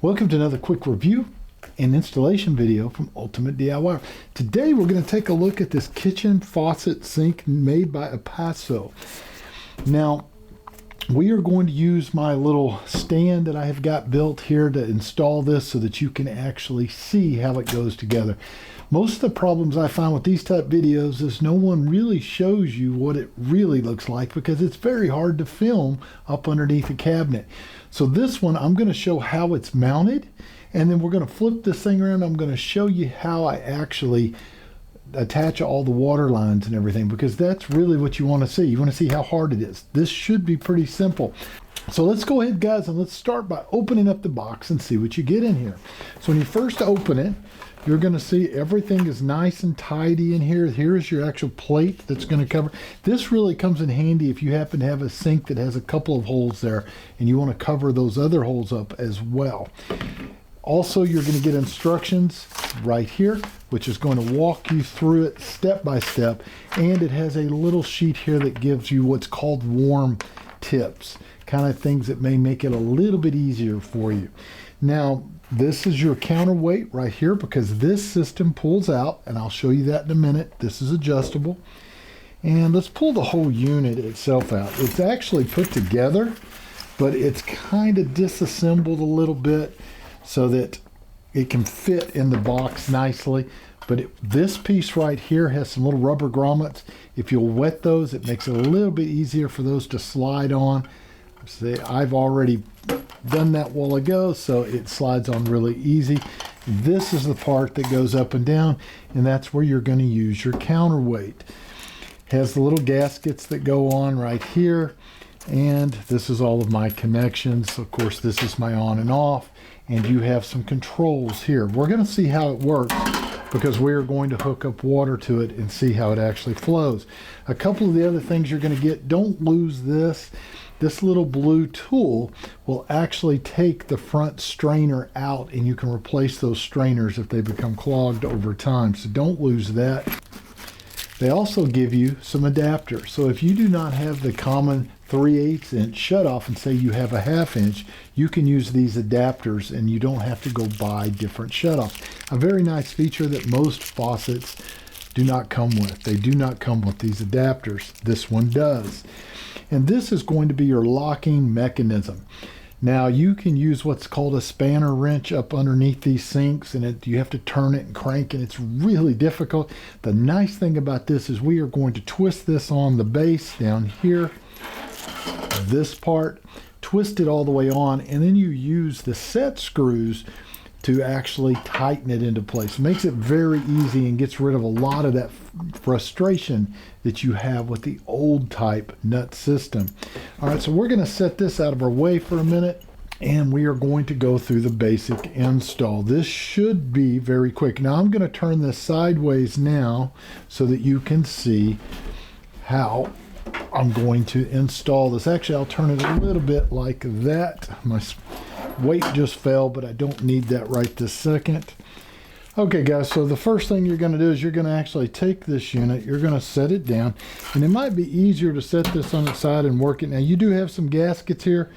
Welcome to another quick review and installation video from Ultimate DIY. Today we're going to take a look at this kitchen faucet sink made by APPASO. Now we are going to use my little stand that I have got built here to install this so that you can actually see how it goes together. Most of the problems I find with these type videos is no one really shows you what it really looks like because it's very hard to film up underneath a cabinet. So this one I'm going to show how it's mounted, and then we're going to flip this thing around. I'm going to show you how I actually attach all the water lines and everything, because that's really what you want to see. You want to see how hard it is. This should be pretty simple. So let's go ahead, guys, and let's start by opening up the box and see what you get in here. So when you first open it, you're going to see everything is nice and tidy in here. Here's your actual plate that's going to cover. This really comes in handy if you happen to have a sink that has a couple of holes there and you want to cover those other holes up as well. Also, you're going to get instructions right here, which is going to walk you through it step by step. And it has a little sheet here that gives you what's called warm tips, kind of things that may make it a little bit easier for you. Now, this is your counterweight right here, because this system pulls out, and I'll show you that in a minute. This is adjustable. And let's pull the whole unit itself out. It's actually put together, but it's kind of disassembled a little bit so that it can fit in the box nicely. But this piece right here has some little rubber grommets. If you'll wet those, it makes it a little bit easier for those to slide on. See, I've already done that a while ago, so it slides on really easy. This is the part that goes up and down, and that's where you're going to use your counterweight. Has the little gaskets that go on right here, and this is all of my connections. Of course, this is my on and off, and you have some controls here. We're going to see how it works, because we are going to hook up water to it and see how it actually flows. A couple of the other things you're going to get, don't lose this. This little blue tool will actually take the front strainer out, and you can replace those strainers if they become clogged over time. So don't lose that. They also give you some adapters. So if you do not have the common 3/8 inch shutoff and say you have a 1/2 inch, you can use these adapters and you don't have to go buy different shutoffs. A very nice feature that most faucets do not come with. They do not come with these adapters. This one does. And this is going to be your locking mechanism. Now you can use what's called a spanner wrench up underneath these sinks, and you have to turn it and crank, and it's really difficult. The nice thing about this is we are going to twist this on the base down here, this part, twist it all the way on, and then you use the set screws to actually tighten it into place. It makes it very easy and gets rid of a lot of that frustration that you have with the old type nut system. All right, so we're going to set this out of our way for a minute, and we are going to go through the basic install. This should be very quick. Now I'm going to turn this sideways now so that you can see how I'm going to install this. Actually, I'll turn it a little bit like that. My weight just fell, but I don't need that right this second. Okay, guys, so the first thing you're going to do is you're going to actually take this unit, you're going to set it down, and it might be easier to set this on its side and work it. Now, you do have some gaskets here.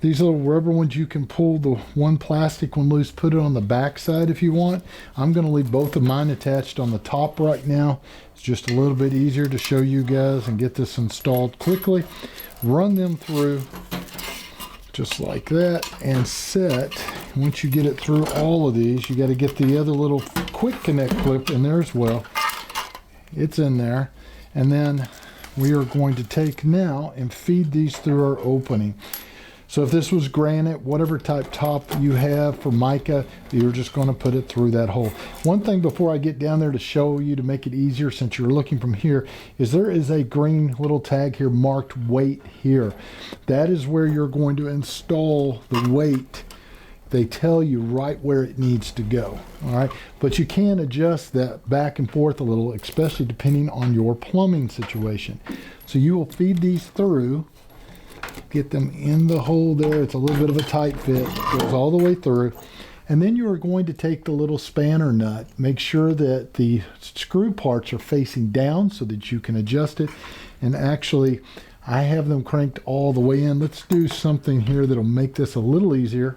These little rubber ones, you can pull the one plastic one loose, put it on the back side if you want. I'm going to leave both of mine attached on the top right now. It's just a little bit easier to show you guys and get this installed quickly. Run them through just like that and set. Once you get it through all of these, you got to get the other little quick connect clip in there as well. It's in there. And then we are going to take now and feed these through our opening. So if this was granite, whatever type top you have for mica, you're just going to put it through that hole. One thing before I get down there to show you, to make it easier since you're looking from here, is there is a green little tag here marked weight here. That is where you're going to install the weight. They tell you right where it needs to go. All right, but you can adjust that back and forth a little, especially depending on your plumbing situation. So you will feed these through, get them in the hole there. It's a little bit of a tight fit, goes all the way through. And then you are going to take the little spanner nut, make sure that the screw parts are facing down so that you can adjust it. And actually, I have them cranked all the way in. Let's do something here that'll make this a little easier.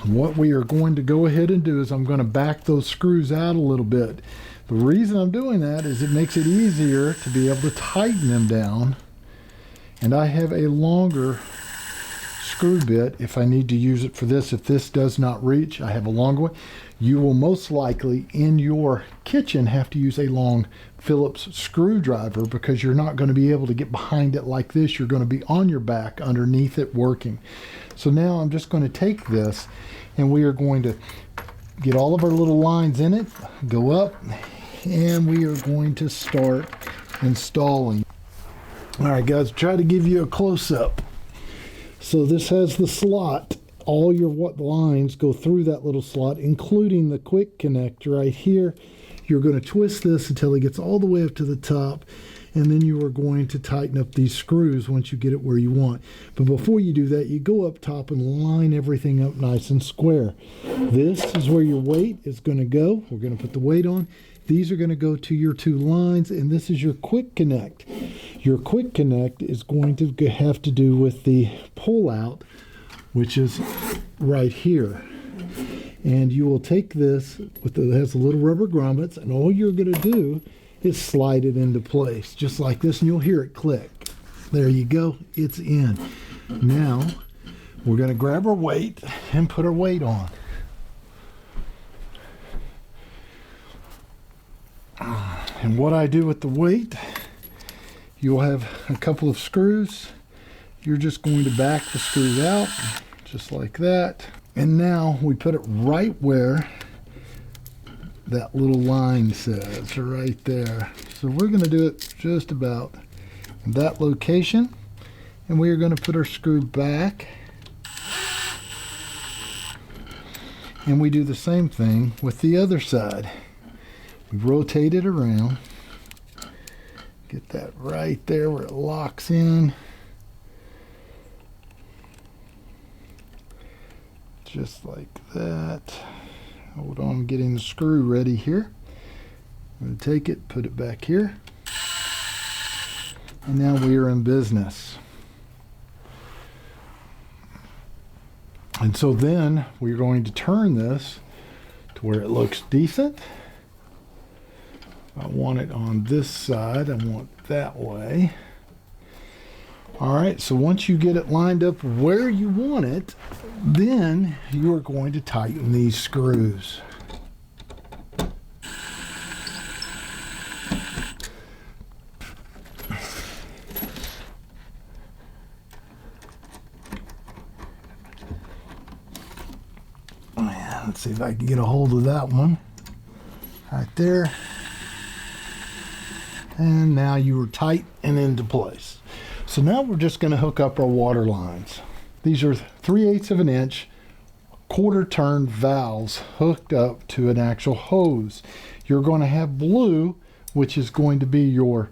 What we are going to go ahead and do is I'm going to back those screws out a little bit. The reason I'm doing that is it makes it easier to be able to tighten them down. And I have a longer screw bit if I need to use it for this. If this does not reach, I have a longer one. You will most likely in your kitchen have to use a long Phillips screwdriver because you're not going to be able to get behind it like this. You're going to be on your back underneath it working. So now I'm just going to take this and we are going to get all of our little lines in it, go up, and we are going to start installing. All right, guys, try to give you a close-up. So this has the slot. All your lines go through that little slot, including the quick connect right here. You're going to twist this until it gets all the way up to the top, and then you are going to tighten up these screws once you get it where you want. But before you do that, you go up top and line everything up nice and square. This is where your weight is going to go. We're going to put the weight on. These are going to go to your two lines, and this is your quick connect. Your quick connect is going to have to do with the pull out, which is right here. And you will take this, it has a little rubber grommets, and all you're going to do is slide it into place, just like this, and you'll hear it click. There you go, it's in. Now, we're going to grab our weight and put our weight on. And what I do with the weight, you'll have a couple of screws. You're just going to back the screws out, just like that. And now we put it right where that little line says, right there. So we're going to do it just about in that location. And we are going to put our screw back. And we do the same thing with the other side. We rotate it around. Get that right there where it locks in. Just like that. Hold on, I'm getting the screw ready here. I'm going to take it, put it back here. And now we are in business. And so then we're going to turn this to where it looks decent. I want it on this side, I want that way. All right, so once you get it lined up where you want it, then you are going to tighten these screws. Let's see if I can get a hold of that one. Right there. And now you are tight and into place. So now we're just going to hook up our water lines. These are 3/8 of an inch quarter turn valves hooked up to an actual hose. You're going to have blue, which is going to be your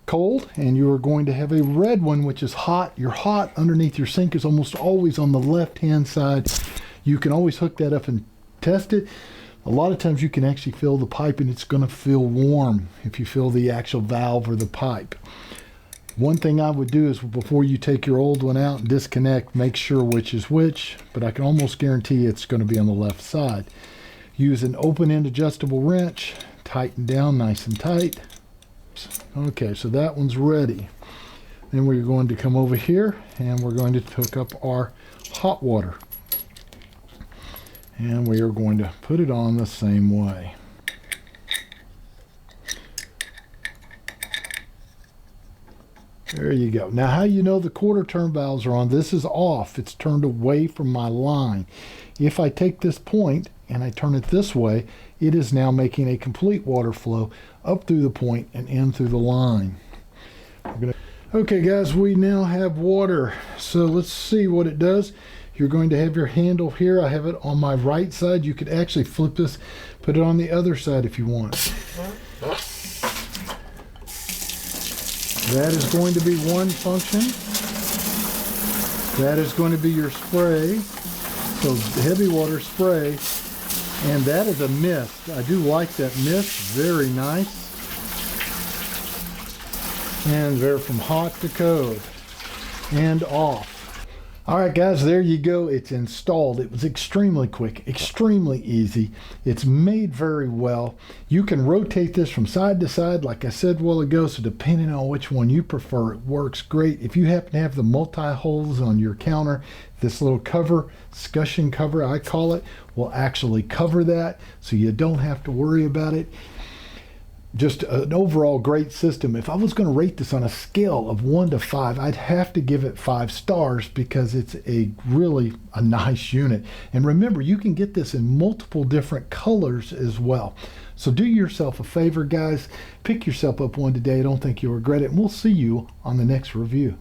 cold, and you are going to have a red one, which is hot. Your hot underneath your sink is almost always on the left hand side. You can always hook that up and test it. A lot of times you can actually feel the pipe and it's going to feel warm if you feel the actual valve or the pipe. One thing I would do is before you take your old one out and disconnect, make sure which is which, but I can almost guarantee it's going to be on the left side. Use an open-end adjustable wrench, tighten down nice and tight. Okay, so that one's ready. Then we're going to come over here and we're going to hook up our hot water. And we are going to put it on the same way. There you go. Now how you know the quarter turn valves are on, this is off. It's turned away from my line. If I take this point and I turn it this way, it is now making a complete water flow up through the point and in through the line. Okay guys, we now have water. So let's see what it does. You're going to have your handle here. I have it on my right side. You could actually flip this, put it on the other side if you want. That is going to be one function. That is going to be your spray. So heavy water spray. And that is a mist. I do like that mist. Very nice. And they're from hot to cold. And off. All right, guys, there you go. It's installed. It was extremely quick, extremely easy. It's made very well. You can rotate this from side to side, like I said a while ago, so depending on which one you prefer, it works great. If you happen to have the multi-holes on your counter, this little cover, scutcheon cover, I call it, will actually cover that, so you don't have to worry about it. Just an overall great system. If I was going to rate this on a scale of 1 to 5, I'd have to give it 5 stars because it's a really a nice unit. And remember, you can get this in multiple different colors as well. So do yourself a favor, guys. Pick yourself up one today. I don't think you'll regret it. And we'll see you on the next review.